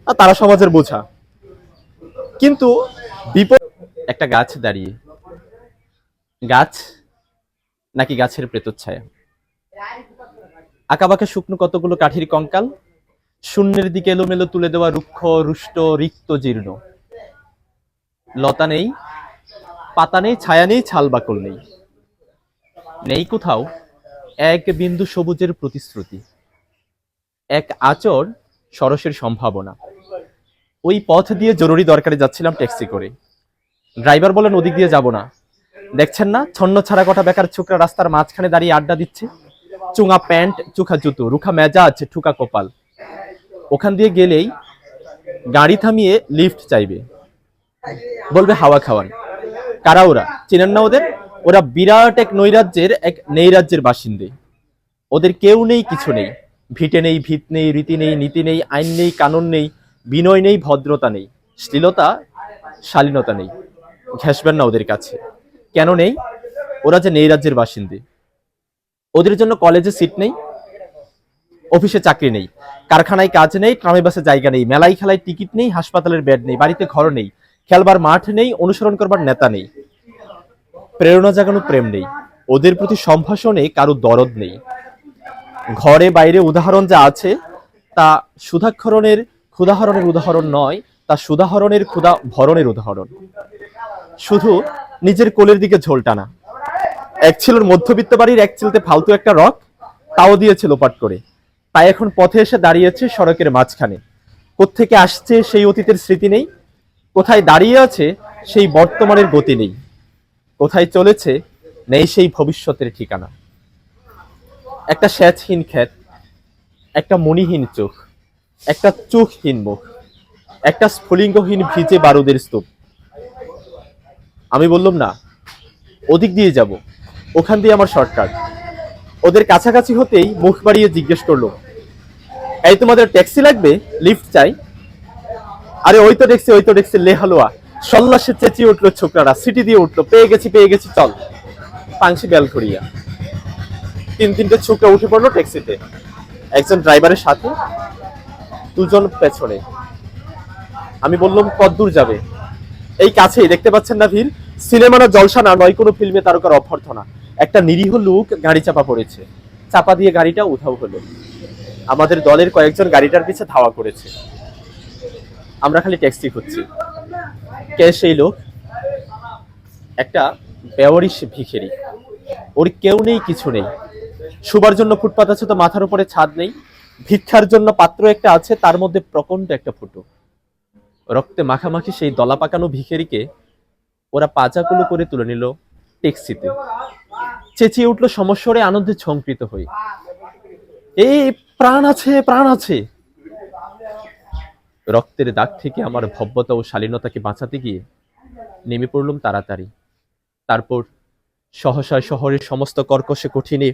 আর তারা সমাজের বোঝা। কিন্তু বিপদ একটা গাছ দাঁড়িয়ে, গাছ নাকি গাছের প্রেতচ্ছায়া, আঁকাবাঁকা শুকনো কতগুলো কাঠির কঙ্কাল, শূন্যের দিকে এলোমেলো তুলে দেওয়া রুক্ষ রুষ্ট রিক্ত জীর্ণ, লতা নেই, পাতা নেই, ছায়া নেই, ছাল বাকল নেই, নেই কোথাও এক বিন্দু সবুজের প্রতিশ্রুতি, এক আচর সরসের সম্ভাবনা। ওই পথ দিয়ে জরুরি দরকারে যাচ্ছিলাম ট্যাক্সি করে। ড্রাইভার বলেন ওদিক দিয়ে যাব না, দেখছেন না ছন্ন ছাড়া কটা বেকার ছোকরা রাস্তার মাঝখানে দাঁড়িয়ে আড্ডা দিচ্ছে, চুঙা প্যান্ট, চোখা জুতো, রুখা মেজাজ, ঠুকা কপাল। ওখান দিয়ে গেলেই গাড়ি থামিয়ে লিফট চাইবে, বলবে হাওয়া খাওয়ান। কারা ওরা, চেনেন না ওদের? ওরা বিরাট এক নৈরাজ্যের, এক নৈরাজ্যের বাসিন্দে। ওদের কেউ নেই, কিছু নেই, ভিটে নেই, ভিত নেই, রীতি নেই, নীতি নেই, আইন নেই, কানুন নেই, বিনয় নেই, ভদ্রতা নেই, শ্লীলতা শালীনতা নেই। ঘেসবেন না ওদের কাছে। কেন নেই? ওরা যে নৈরাজ্যের বাসিন্দে। ওদের জন্য কলেজে সিট নেই, অফিসে চাকরি নেই, কারখানায় কাজ নেই, ট্রামে বাসে জায়গা নেই, মেলায় খেলায় টিকিট নেই, হাসপাতালের বেড নেই, বাড়িতে ঘর নেই, খেলবার মাঠ নেই, অনুসরণ করবার নেতা নেই, প্রেরণা জাগানো প্রেম নেই, ওদের প্রতি সম্ভাষণে কারো দরদ নেই। ঘরে বাইরে উদাহরণ যা আছে তা সুধাক্ষরণের ক্ষুদাহরণের উদাহরণ নয়, তা সুদাহরণের ক্ষুদা ভরণের উদাহরণ। শুধু নিজের কোলের দিকে ঝোল টানা। এক ছিল মধ্যবিত্ত বাড়ির, এক ছিলতে ফালতু একটা রক, তাও দিয়েছে লোপাট করে। তাই এখন পথে এসে দাঁড়িয়েছে সড়কের মাঝখানে। কোত্থেকে আসছে সেই অতীতের স্মৃতি নেই, কোথায় দাঁড়িয়ে আছে সেই বর্তমানের গতি নেই, কোথায় চলেছে নেই সেই ভবিষ্যতের ঠিকানা। একটা স্যাচহীন ক্ষেত, একটা মণিহীন চোখ, একটা চোখহীন মুখ, একটা স্ফুলিঙ্গহীন ভিজে বারুদের স্তূপ। আমি বললাম না, ওদিক দিয়ে যাব, ওখান দিয়ে আমার শর্টকাট। ওদের কাছাকাছি হতেই মুখ বাড়িয়ে জিজ্ঞেস করলো, এই তোমাদের ট্যাক্সি লাগবে, লিফট চাই? আরে ওই তো ট্যাক্সি, ওই তো ট্যাক্সি, লে হালুয়া। সল্লাসে চেঁচিয়ে উঠলো ছোকরারা, সিটি দিয়ে উঠলো, পেয়ে গেছি পেয়ে গেছি, চল। পাংশি বেল করিয়া তিনটে ছোকরা উঠে পড়লো ট্যাক্সিতে, একজন ড্রাইভারের সাথে, দুজন পেছনে। আমি বললাম কতদূর যাবে? এই কাছেই, দেখতে পাচ্ছেন না ভিড়? সিনেমা না জলসা না, নয় কোনো ফিল্মে তারকার অভ্যর্থনা। একটা নিরীহ লোক গাড়ি চাপা পড়েছে, চাপা দিয়ে গাড়িটা উধাও হলো। আমাদের দলের কয়েকজন গাড়িটার পিছে ধাওয়া করেছে। আমরা খালি ট্যাক্সি খুঁজছি। কে সেই লোক? একটা বেওয়ারিশ ভিখারি। ওর কেউ নেই, কিছু নেই। শুবার জন্য ফুটপাত আছে তো মাথার উপরে ছাদ নেই। ভিক্ষার জন্য পাত্র একটা আছে, তার মধ্যে প্রকণ্ড একটা ফুটো। রক্তে মাখামাখি সেই দলা পাকানো ভিখারিকে ওরা পাজাগুলো করে তুলে নিল ট্যাক্সিতে। চেঁচিয়ে উঠলো সমস্বরে, আনন্দে ঝঙ্কৃত হয়ে, এই প্রাণ আছে, প্রাণ আছে। রক্তের দাগ থেকে আমার ভব্যতা ও শালীনতাকে বাঁচাতে গিয়ে নেমে পড়লাম তাড়াতাড়ি। তারপর সহসা শহরের সমস্ত কর্কশে কঠিনে,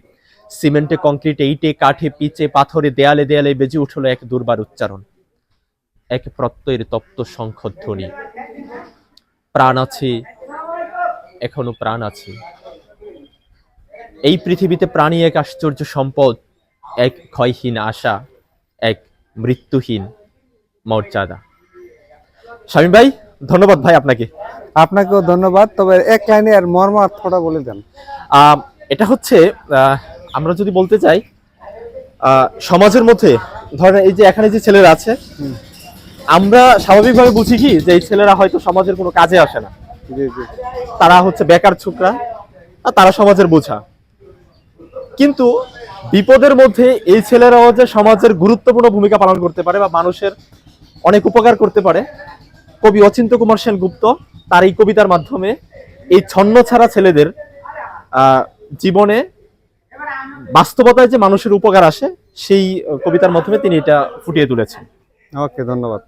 সিমেন্টে, কংক্রিটে, ইটে, কাঠে, পিচে, পাথরে, দেয়ালে দেয়ালে বেজে উঠল এক দুর্বার উচ্চারণ, এক প্রত্যয়ের তপ্ত শঙ্খধ্বনি। প্রাণ আছে, এখনো প্রাণ আছে। এই পৃথিবীতে প্রাণী এক আশ্চর্য সম্পদ, এক ক্ষয়হীন আশা, এক মৃত্যুহীন মর্যাদা। শামীম ভাই, ধন্যবাদ ভাই আপনাকে। আপনাকেও ধন্যবাদ। তবে এক লাইনে আর মর্মার্থটা বলে দেন। এটা হচ্ছে, আমরা যদি বলতে চাই, সমাজের মধ্যে ধরেন এই যে এখানে যে ছেলেরা আছে, আমরা স্বাভাবিকভাবে বুঝি কি যে এই ছেলেরা হয়তো সমাজের কোনো কাজে আসে না, জি জি, তারা হচ্ছে বেকার ছোকরা, আর তারা সমাজের বোঝা। কিন্তু বিপদের মধ্যে এই ছেলেরাও যে সমাজের গুরুত্বপূর্ণ ভূমিকা পালন করতে পারে বা মানুষের অনেক উপকার করতে পারে। কবি অচিন্ত্য কুমার সেনগুপ্ত তার এই কবিতার মাধ্যমে এই ছন্ন ছাড়া ছেলেদের জীবনে বাস্তবতায় যে মানুষের উপকার আসে, সেই কবিতার মাধ্যমে তিনি এটা ফুটিয়ে তুলেছেন। ওকে, ধন্যবাদ।